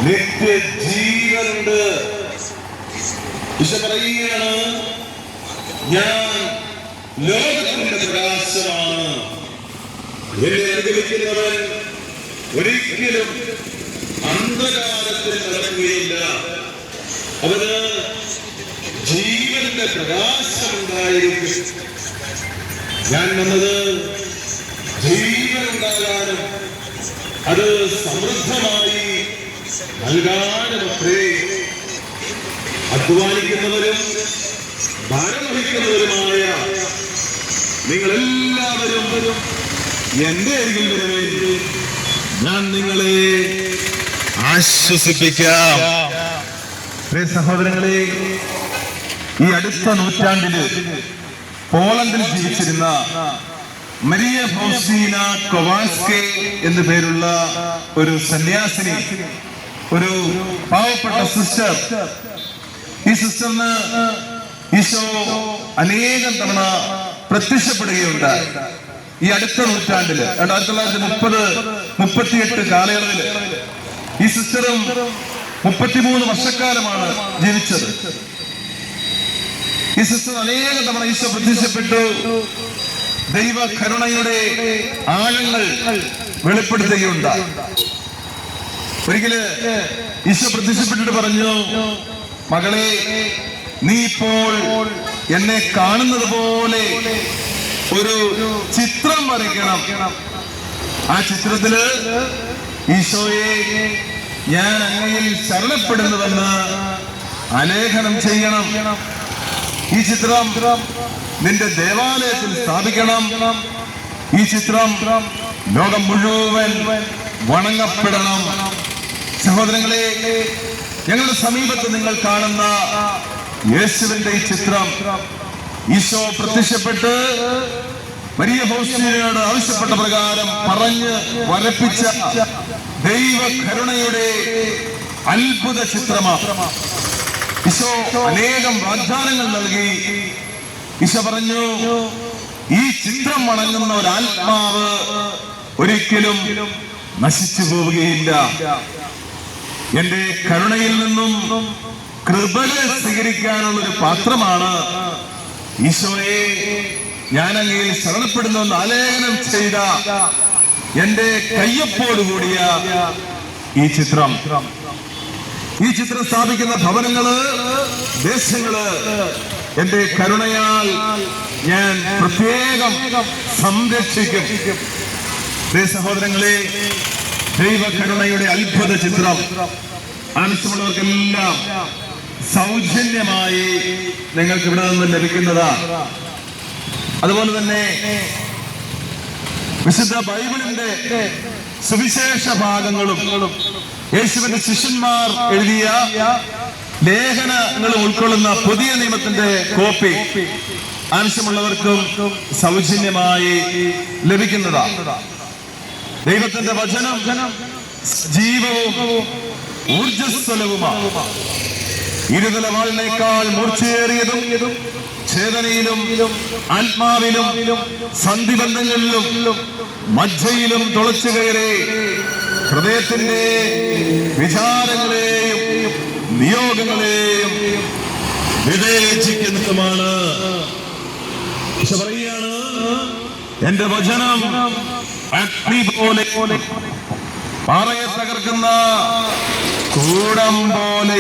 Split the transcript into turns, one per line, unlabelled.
നിത്യജീവനുണ്ട്. ഈശോ പറയുകയാണ്, ഞാൻ ലോകത്തിന്റെ പ്രകാശമാണ്. എന്നെ അനുഗമിക്കുന്നവൻ ഒരിക്കലും അന്ധകാരത്തിൽ നടക്കുകയില്ല, അവന് ജീവന്റെ പ്രകാശമുണ്ടായിരിക്കും. ഞാൻ വന്നത് ജീവനുണ്ടാകാനും അത് സമൃദ്ധമായി നൽകാനുമത്രേ. അധ്വാനിക്കുന്നവരും ഭാരം വഹിക്കുന്നവരുമായ നിങ്ങളെല്ലാവരും എന്റെ അരികിൽ വരുമെങ്കിൽ ഞാൻ നിങ്ങളെ ആശ്വസിപ്പിക്കാം. സഹോദരങ്ങളെ, ഈ അടുത്ത നൂറ്റാണ്ടില് പോളണ്ടിൽ ജീവിച്ചിരുന്ന മരിയ ഫൗസ്റ്റീന കൊവാൾസ്കെ എന്നു പേരുള്ള ഒരു സന്യാസിനി, ഒരു പാവപ്പെട്ട സിസ്റ്റർ. ഈ സിസ്റ്ററിന് ഈശോ അനേകം തവണ പ്രത്യക്ഷപ്പെടുകയുണ്ടായി. ഈ അടുത്ത നൂറ്റാണ്ടില് 1930-38 കാലയളവില് ഈ സിസ്റ്ററും 33 വർഷക്കാലമാണ് ജീവിച്ചത്. ഈ സിസ്റ്റർ അനേകം തവണ ഈശോ പ്രത്യക്ഷപ്പെട്ടു ദൈവ കരുണയുടെ ആഴങ്ങൾ വെളിപ്പെടുത്തുകയുണ്ടായി. ഒരിക്കല് ഈശോ പ്രത്യക്ഷപ്പെട്ടിട്ട് പറഞ്ഞു, മകളെ, നീ ഇപ്പോൾ എന്നെ കാണുന്നത് പോലെ ഒരു ചിത്രം വരയ്ക്കണം. ആ ചിത്രത്തില് ഈശോയെ ഞാൻ അങ്ങയിൽ ശരണപ്പെടുന്നുവെന്ന് ആലേഖനം ചെയ്യണം. ഈ ചിത്രം നിന്റെ ദേവാലയത്തിൽ സ്ഥാപിക്കണം. ഈ ചിത്രം ലോകം മുഴുവൻ വണങ്ങപ്പെടണം. സഹോദരങ്ങളെ, ഞങ്ങളുടെ സമീപത്ത് നിങ്ങൾ കാണുന്ന യേശുവിന്റെ ഈ ചിത്രം ഈശോ പ്രത്യക്ഷപ്പെട്ട് മരിയ ഫൗസ്റ്റീനയോട് ആവശ്യപ്പെട്ട പ്രകാരം പറഞ്ഞ് വരപ്പിച്ച ദൈവ കരുണയുടെ അത്ഭുത ചിത്രമാണ്. ഈശോ അനേകം വാഗ്ദാനങ്ങൾ നൽകി. ഈശോ പറഞ്ഞു, ഈ ചിത്രം വണങ്ങുന്ന ഒരാത്മാവ് ഒരിക്കലും നശിച്ചു പോവുകയില്ല. എന്റെ കരുണയിൽ നിന്നും കൃപകൾ സ്വീകരിക്കാനുള്ള ഒരു പാത്രമാണ്. ഈശോയെ ഞാൻ അങ്ങയിൽ ശരണപ്പെടുന്നുവെന്ന് ആലേഖനം ചെയ്ത എന്റെ കയ്യൊപ്പോടുകൂടിയ ഈ ചിത്രം സ്ഥാപിക്കുന്ന ഭവനങ്ങള്, ദേശങ്ങള് എന്റെ കരുണയാൽ ഞാൻ പ്രത്യേകം സംരക്ഷിക്കും. സഹോദരങ്ങളെ, ദൈവ കരുണയുടെ അത്ഭുത ചിത്രം ആവശ്യമുള്ളവർക്കെല്ലാം സൗജന്യമായി നിങ്ങൾക്ക് ഇവിടെ നിന്ന് ലഭിക്കുന്നതാ. അതുപോലെ തന്നെ വിശുദ്ധ ബൈബിളിന്റെ സുവിശേഷ ഭാഗങ്ങളും യേശുവിന്റെ ശിഷ്യന്മാർ എഴുതിയ ലേഖനങ്ങളും ഉൾക്കൊള്ളുന്ന പുതിയ നിയമത്തിന്റെ കോപ്പി ആവശ്യമുള്ളവർക്കും സൗജന്യമായി ലഭിക്കുന്നതാണ്. ദൈവത്തിന്റെ വചനം ജീവവും ഊർജ്ജസ്വലവുമാണ്. ഇരുതല വാളിനേക്കാൾ മൂർച്ചയേറിയതും ചേതനയിലും ആത്മാവിലും സന്ധിബന്ധങ്ങളിലും മജ്ജയിലും തുളച്ചു കയറി ഹൃദയത്തിന്റെ വിചാരങ്ങളെയും നിയോഗങ്ങളെയും വിവേചിക്കുന്നതുമാണ്. പറയുകയാണ്, എന്റെ വചനം അഗ്നി പോലെ, പാറയെ തകർക്കുന്ന കൂടം പോലെ